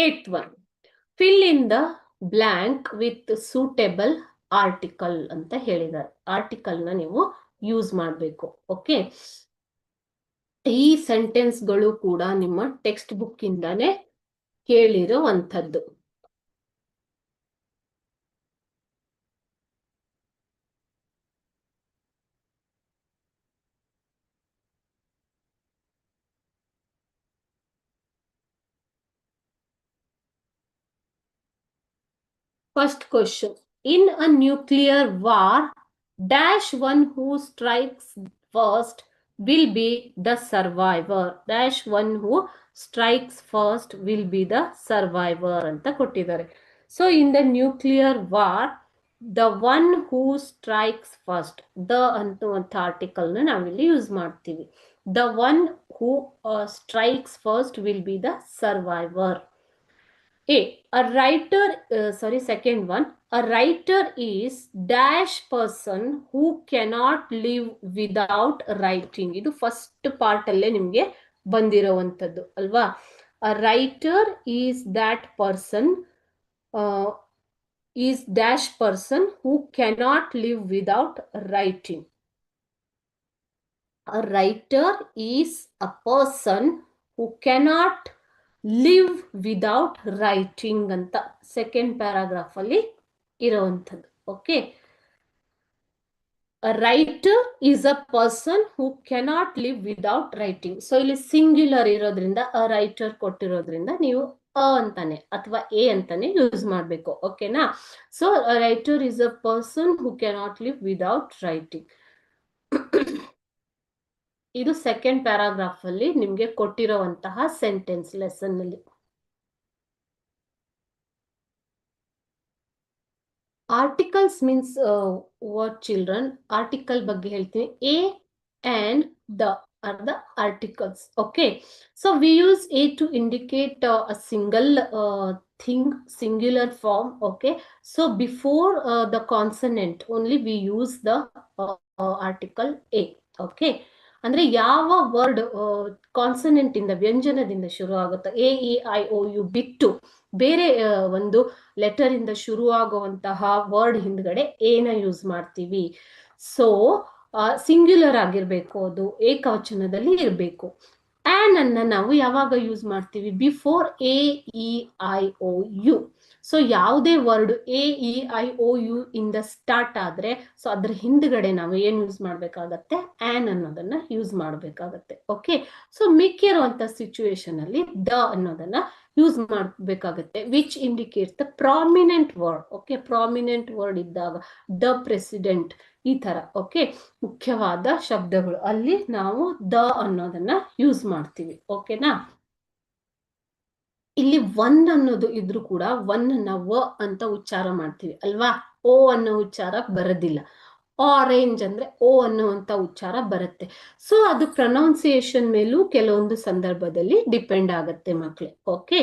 8th one, fill in the blank with suitable article ಅಂತ ಹೇಳಿದ್ದಾರೆ. Article ನ ನೀವು ಯೂಸ್ ಮಾಡಬೇಕು. ಓಕೆ, ಈ ಸೆಂಟೆನ್ಸ್ ಗಳು ಕೂಡ ನಿಮ್ಮ ಟೆಕ್ಸ್ಟ್ ಬುಕ್ ಇಂದಾನೆ ಕೇಳಿರುವಂತದ್ದು. First question, in a nuclear war, dash one who strikes first will be the survivor. Dash one who strikes first will be the survivor ಅಂತ ಕೊಟ್ಟಿದ್ದಾರೆ. So in the nuclear war, the one who strikes first, the ಅಂತ article ನ ನಾವಿಲ್ಲಿ use ಮಾಡ್ತೀವಿ. The one who strikes first will be the survivor. A writer, second one, a writer is dash person who cannot live without writing. ಇದು first part ಅಲ್ಲೇ ನಿಮ್ಗೆ ಬಂದಿರೋವಂಥದ್ದು ಅಲ್ವಾ. a writer is that person, is dash person who cannot live without writing. A writer is a person who cannot live without writing ಅಂತ second paragraph ಅಲ್ಲಿ ಇರುವಂತದ್ದು. Okay, a writer is a person who cannot live without writing. So ಇಲ್ಲಿ singular ಇರೋದ್ರಿಂದ a writer ಕೊಟ್ಟಿರೋದ್ರಿಂದ ನೀವು ಅ ಅಂತಾನೆ ಅಥವಾ A ಅಂತಾನೆ use ಮಾಡಬೇಕು. ಓಕೆನಾ. So a writer is a person who cannot live without writing. ಇದು ಸೆಕೆಂಡ್ ಪ್ಯಾರಾಗ್ರಾಫ್ ಅಲ್ಲಿ ನಿಮ್ಗೆ ಕೊಟ್ಟಿರುವಂತಹ ಸೆಂಟೆನ್ಸ್ ಲೆಸನ್ ಅಲ್ಲಿ. Articles means what children? Article ಬಗ್ಗೆ ಹೇಳ್ತೀನಿ. A and the are the articles. Okay, so we use a to indicate a single thing, singular form. Okay, so before the consonant only we use the article a. Okay, ಅಂದ್ರೆ ಯಾವ word consonant ಇಂದ, ವ್ಯಂಜನದಿಂದ ಶುರು ಆಗುತ್ತೋ, a E I O u ಬಿಟ್ಟು ಬೇರೆ ಒಂದು letter ಇಂದ ಶುರು ಆಗುವಂತಹ ವರ್ಡ್ ಹಿಂದ್ಗಡೆ ಏನ ಯೂಸ್ ಮಾಡ್ತೀವಿ. ಸೊ ಸಿಂಗ್ಯುಲರ್ ಆಗಿರ್ಬೇಕು, ಅದು ಏಕವಚನದಲ್ಲಿ ಇರಬೇಕು. ಆನ್ ಅನ್ನ ನಾವು ಯಾವಾಗ ಯೂಸ್ ಮಾಡ್ತೀವಿ? Before A E I O U. So ಯಾವುದೇ word A E I O U ಇಂದ ಸ್ಟಾರ್ಟ್ ಆದ್ರೆ ಸೊ ಅದ್ರ ಹಿಂದ್ಗಡೆ ನಾವು ಏನ್ ಯೂಸ್ ಮಾಡ್ಬೇಕಾಗತ್ತೆ? ಆನ್ ಅನ್ನೋದನ್ನ ಯೂಸ್ ಮಾಡ್ಬೇಕಾಗತ್ತೆ. ಓಕೆ, ಸೊ ಮಿಕ್ಕಿರುವಂತ ಸಿಚುವೇಶನ್ ಅಲ್ಲಿ ದ ಅನ್ನೋದನ್ನ ಯೂಸ್ ಮಾಡಬೇಕಾಗತ್ತೆ, which indicates the prominent word. Okay, prominent word ಇದ್ದಾಗ ದ ಪ್ರೆಸಿಡೆಂಟ್ ಈ ತರ. ಓಕೆ, ಮುಖ್ಯವಾದ ಶಬ್ದಗಳು ಅಲ್ಲಿ ನಾವು ದ ಅನ್ನೋದನ್ನ ಯೂಸ್ ಮಾಡ್ತೀವಿ. ಓಕೆನಾ. ಇಲ್ಲಿ ಒನ್ ಅನ್ನೋದು ಇದ್ರೂ ಕೂಡ ಒನ್ ಅನ್ನ ವ ಅಂತ ಉಚ್ಚಾರ ಮಾಡ್ತೀವಿ ಅಲ್ವಾ. ಓ ಅನ್ನೋ ಉಚ್ಚಾರ ಬರೋದಿಲ್ಲ. ಆರೆಂಜ್ ಅಂದ್ರೆ ಓ ಅನ್ನುವಂತ ಉಚ್ಚಾರ ಬರುತ್ತೆ. ಸೊ ಅದು ಪ್ರೊನೌನ್ಸಿಯೇಷನ್ ಮೇಲೂ ಕೆಲವೊಂದು ಸಂದರ್ಭದಲ್ಲಿ ಡಿಪೆಂಡ್ ಆಗತ್ತೆ ಮಕ್ಳೇ. ಓಕೆ.